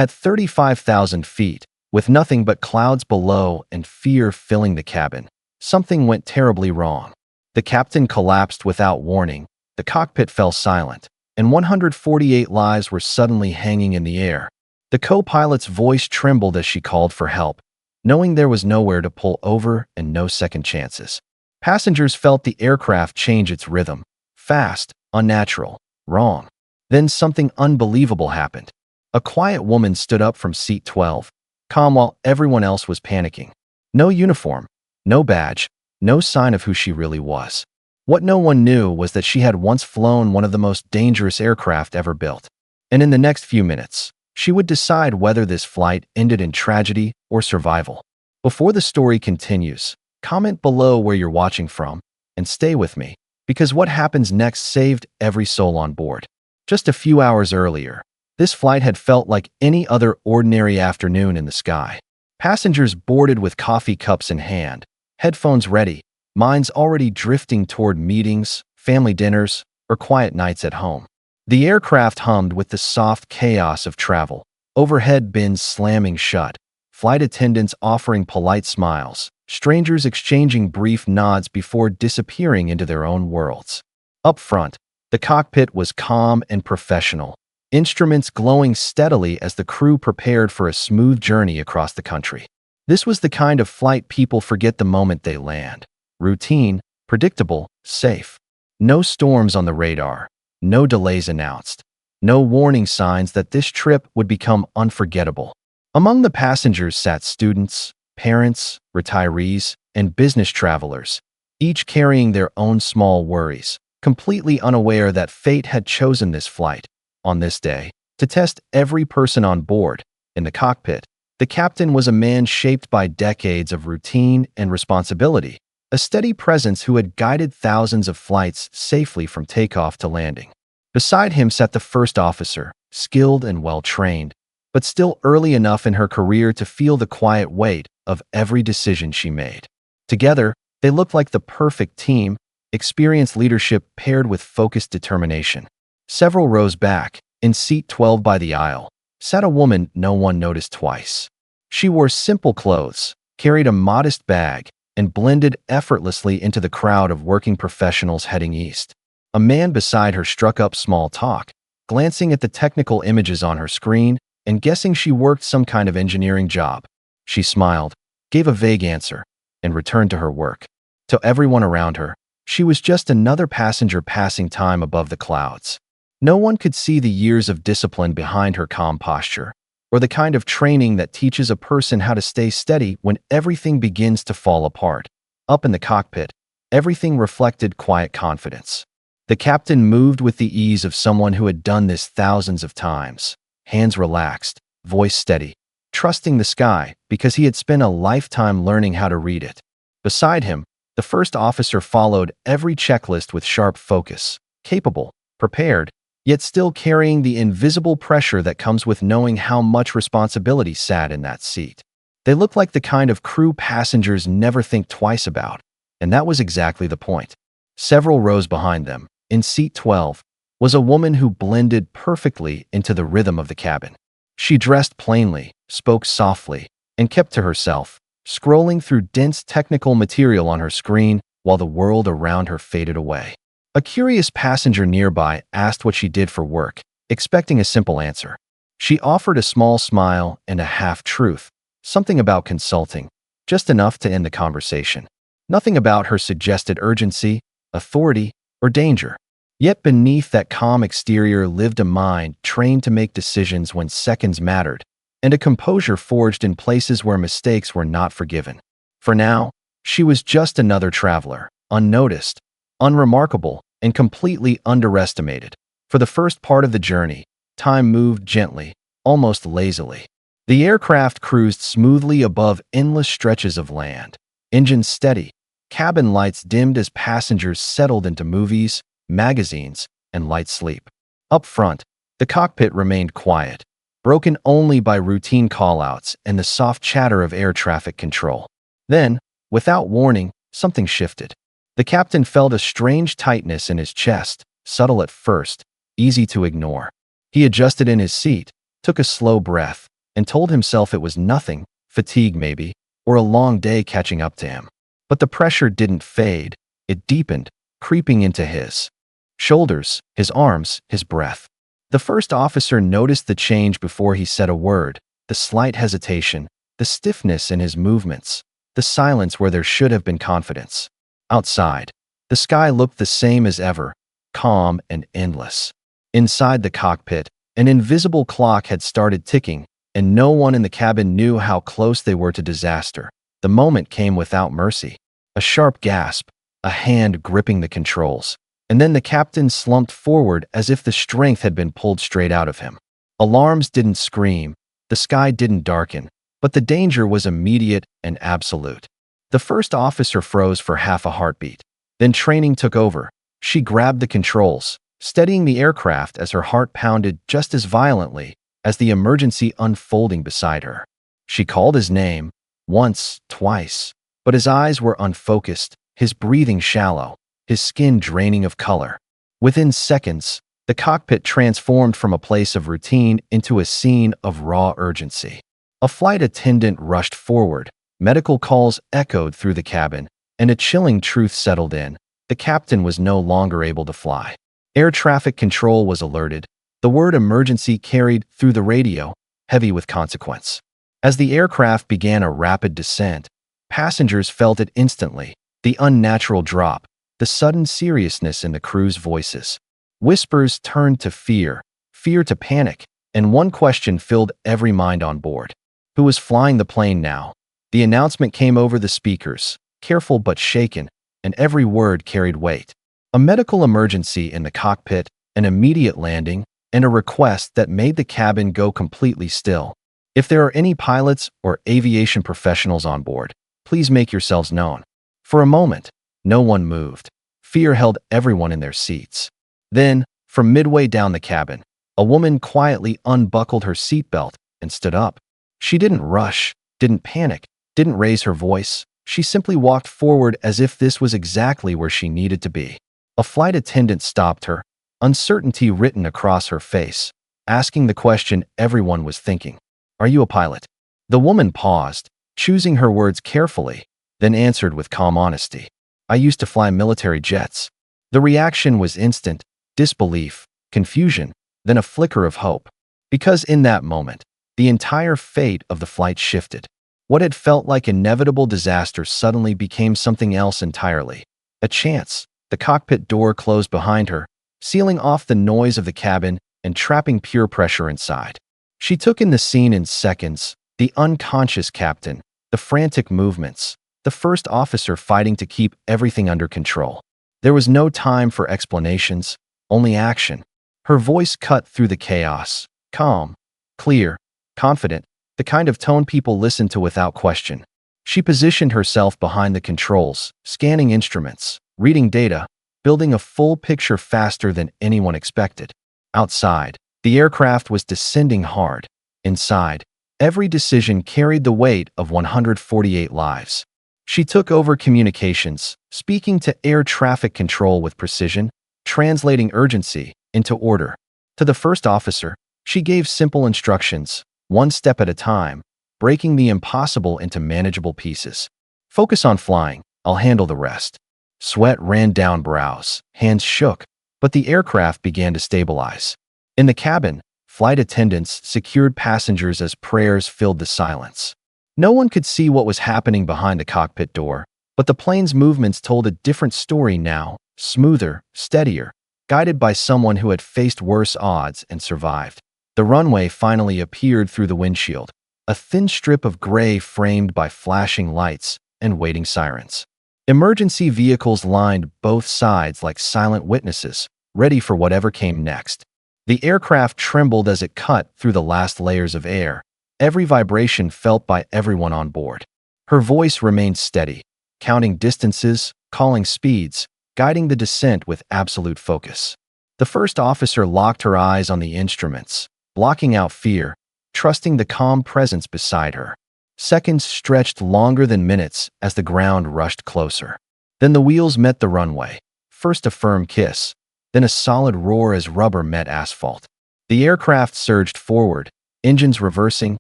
At 35,000 feet, with nothing but clouds below and fear filling the cabin, something went terribly wrong. The captain collapsed without warning, the cockpit fell silent, and 148 lives were suddenly hanging in the air. The co-pilot's voice trembled as she called for help, knowing there was nowhere to pull over and no second chances. Passengers felt the aircraft change its rhythm. Fast, unnatural, wrong. Then something unbelievable happened. A quiet woman stood up from seat 12, calm while everyone else was panicking. No uniform, no badge, no sign of who she really was. What no one knew was that she had once flown one of the most dangerous aircraft ever built. And in the next few minutes, she would decide whether this flight ended in tragedy or survival. Before the story continues, comment below where you're watching from, and stay with me, because what happens next saved every soul on board. Just a few hours earlier, this flight had felt like any other ordinary afternoon in the sky. Passengers boarded with coffee cups in hand, headphones ready, minds already drifting toward meetings, family dinners, or quiet nights at home. The aircraft hummed with the soft chaos of travel, overhead bins slamming shut, flight attendants offering polite smiles, strangers exchanging brief nods before disappearing into their own worlds. Up front, the cockpit was calm and professional, instruments glowing steadily as the crew prepared for a smooth journey across the country. This was the kind of flight people forget the moment they land. Routine, predictable, safe. No storms on the radar, no delays announced, no warning signs that this trip would become unforgettable. Among the passengers sat students, parents, retirees, and business travelers, each carrying their own small worries, completely unaware that fate had chosen this flight, on this day, to test every person on board. In the cockpit, the captain was a man shaped by decades of routine and responsibility, a steady presence who had guided thousands of flights safely from takeoff to landing. Beside him sat the first officer, skilled and well-trained, but still early enough in her career to feel the quiet weight of every decision she made. Together, they looked like the perfect team, experienced leadership paired with focused determination. Several rows back, in seat 12 by the aisle, sat a woman no one noticed twice. She wore simple clothes, carried a modest bag, and blended effortlessly into the crowd of working professionals heading east. A man beside her struck up small talk, glancing at the technical images on her screen and guessing she worked some kind of engineering job. She smiled, gave a vague answer, and returned to her work. To everyone around her, she was just another passenger passing time above the clouds. No one could see the years of discipline behind her calm posture, or the kind of training that teaches a person how to stay steady when everything begins to fall apart. Up in the cockpit, everything reflected quiet confidence. The captain moved with the ease of someone who had done this thousands of times, hands relaxed, voice steady, trusting the sky because he had spent a lifetime learning how to read it. Beside him, the first officer followed every checklist with sharp focus, capable, prepared, yet still carrying the invisible pressure that comes with knowing how much responsibility sat in that seat. They looked like the kind of crew passengers never think twice about, and that was exactly the point. Several rows behind them, in seat 12, was a woman who blended perfectly into the rhythm of the cabin. She dressed plainly, spoke softly, and kept to herself, scrolling through dense technical material on her screen while the world around her faded away. A curious passenger nearby asked what she did for work, expecting a simple answer. She offered a small smile and a half-truth, something about consulting, just enough to end the conversation. Nothing about her suggested urgency, authority, or danger. Yet beneath that calm exterior lived a mind trained to make decisions when seconds mattered, and a composure forged in places where mistakes were not forgiven. For now, she was just another traveler, unnoticed, unremarkable, and completely underestimated. For the first part of the journey, time moved gently, almost lazily. The aircraft cruised smoothly above endless stretches of land, engines steady, cabin lights dimmed as passengers settled into movies, magazines, and light sleep. Up front, the cockpit remained quiet, broken only by routine callouts and the soft chatter of air traffic control. Then, without warning, something shifted. The captain felt a strange tightness in his chest, subtle at first, easy to ignore. He adjusted in his seat, took a slow breath, and told himself it was nothing, fatigue maybe, or a long day catching up to him. But the pressure didn't fade. It deepened, creeping into his shoulders, his arms, his breath. The first officer noticed the change before he said a word, the slight hesitation, the stiffness in his movements, the silence where there should have been confidence. Outside, the sky looked the same as ever, calm and endless. Inside the cockpit, an invisible clock had started ticking, and no one in the cabin knew how close they were to disaster. The moment came without mercy. A sharp gasp, a hand gripping the controls, and then the captain slumped forward as if the strength had been pulled straight out of him. Alarms didn't scream, the sky didn't darken, but the danger was immediate and absolute. The first officer froze for half a heartbeat. Then training took over. She grabbed the controls, steadying the aircraft as her heart pounded just as violently as the emergency unfolding beside her. She called his name, once, twice, but his eyes were unfocused, his breathing shallow, his skin draining of color. Within seconds, the cockpit transformed from a place of routine into a scene of raw urgency. A flight attendant rushed forward, medical calls echoed through the cabin, and a chilling truth settled in. The captain was no longer able to fly. Air traffic control was alerted. The word emergency carried through the radio, heavy with consequence. As the aircraft began a rapid descent, passengers felt it instantly, the unnatural drop, the sudden seriousness in the crew's voices. Whispers turned to fear, fear to panic, and one question filled every mind on board. Who was flying the plane now? The announcement came over the speakers, careful but shaken, and every word carried weight. A medical emergency in the cockpit, an immediate landing, and a request that made the cabin go completely still. If there are any pilots or aviation professionals on board, please make yourselves known. For a moment, no one moved. Fear held everyone in their seats. Then, from midway down the cabin, a woman quietly unbuckled her seatbelt and stood up. She didn't rush, didn't panic, didn't raise her voice. She simply walked forward as if this was exactly where she needed to be. A flight attendant stopped her, uncertainty written across her face, asking the question everyone was thinking. Are you a pilot? The woman paused, choosing her words carefully, then answered with calm honesty. I used to fly military jets. The reaction was instant, disbelief, confusion, then a flicker of hope. Because in that moment, the entire fate of the flight shifted. What had felt like inevitable disaster suddenly became something else entirely. A chance. The cockpit door closed behind her, sealing off the noise of the cabin and trapping pure pressure inside. She took in the scene in seconds, the unconscious captain, the frantic movements, the first officer fighting to keep everything under control. There was no time for explanations, only action. Her voice cut through the chaos, calm, clear, confident, the kind of tone people listen to without question. She positioned herself behind the controls, scanning instruments, reading data, building a full picture faster than anyone expected. Outside, the aircraft was descending hard. Inside, every decision carried the weight of 148 lives. She took over communications, speaking to air traffic control with precision, translating urgency into order. To the first officer, she gave simple instructions, one step at a time, breaking the impossible into manageable pieces. Focus on flying, I'll handle the rest. Sweat ran down brows, hands shook, but the aircraft began to stabilize. In the cabin, flight attendants secured passengers as prayers filled the silence. No one could see what was happening behind the cockpit door, but the plane's movements told a different story now, smoother, steadier, guided by someone who had faced worse odds and survived. The runway finally appeared through the windshield, a thin strip of gray framed by flashing lights and waiting sirens. Emergency vehicles lined both sides like silent witnesses, ready for whatever came next. The aircraft trembled as it cut through the last layers of air, every vibration felt by everyone on board. Her voice remained steady, counting distances, calling speeds, guiding the descent with absolute focus. The first officer locked her eyes on the instruments, blocking out fear, trusting the calm presence beside her. Seconds stretched longer than minutes as the ground rushed closer. Then the wheels met the runway, first a firm kiss, then a solid roar as rubber met asphalt. The aircraft surged forward, engines reversing,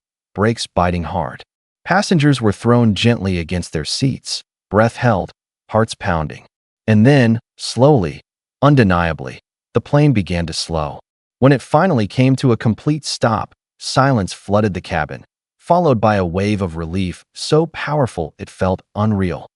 brakes biting hard. Passengers were thrown gently against their seats, breath held, hearts pounding. And then, slowly, undeniably, the plane began to slow. When it finally came to a complete stop, silence flooded the cabin, followed by a wave of relief so powerful it felt unreal.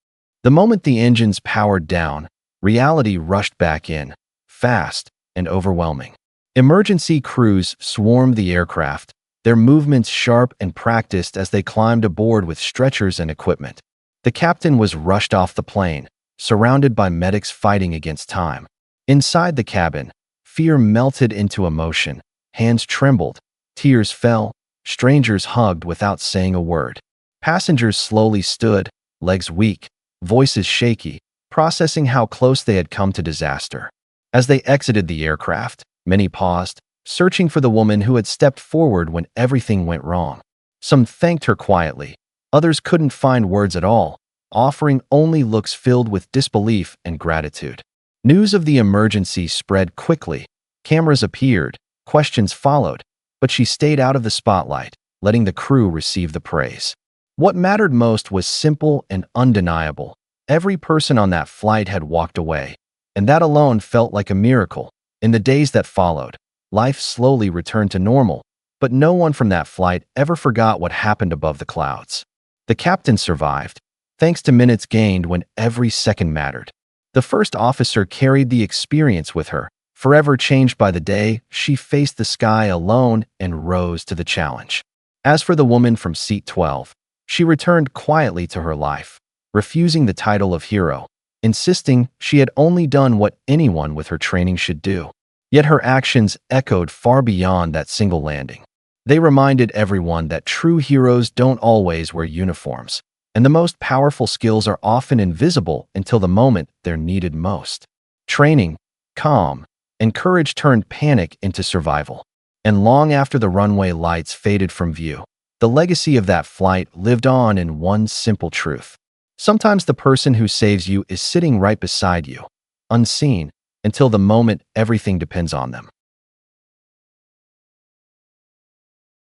The moment the engines powered down, reality rushed back in, fast and overwhelming. Emergency crews swarmed the aircraft, their movements sharp and practiced as they climbed aboard with stretchers and equipment. The captain was rushed off the plane, surrounded by medics fighting against time. Inside the cabin, fear melted into emotion, hands trembled, tears fell, strangers hugged without saying a word. Passengers slowly stood, legs weak, voices shaky, processing how close they had come to disaster. As they exited the aircraft, many paused, searching for the woman who had stepped forward when everything went wrong. Some thanked her quietly, others couldn't find words at all, offering only looks filled with disbelief and gratitude. News of the emergency spread quickly. Cameras appeared, questions followed, but she stayed out of the spotlight, letting the crew receive the praise. What mattered most was simple and undeniable. Every person on that flight had walked away, and that alone felt like a miracle. In the days that followed, life slowly returned to normal, but no one from that flight ever forgot what happened above the clouds. The captain survived, thanks to minutes gained when every second mattered. The first officer carried the experience with her. Forever changed by the day, she faced the sky alone and rose to the challenge. As for the woman from seat 12, she returned quietly to her life, refusing the title of hero, insisting she had only done what anyone with her training should do. Yet her actions echoed far beyond that single landing. They reminded everyone that true heroes don't always wear uniforms, and the most powerful skills are often invisible until the moment they're needed most. Training, calm, and courage turned panic into survival. And long after the runway lights faded from view, the legacy of that flight lived on in one simple truth. Sometimes the person who saves you is sitting right beside you, unseen, until the moment everything depends on them.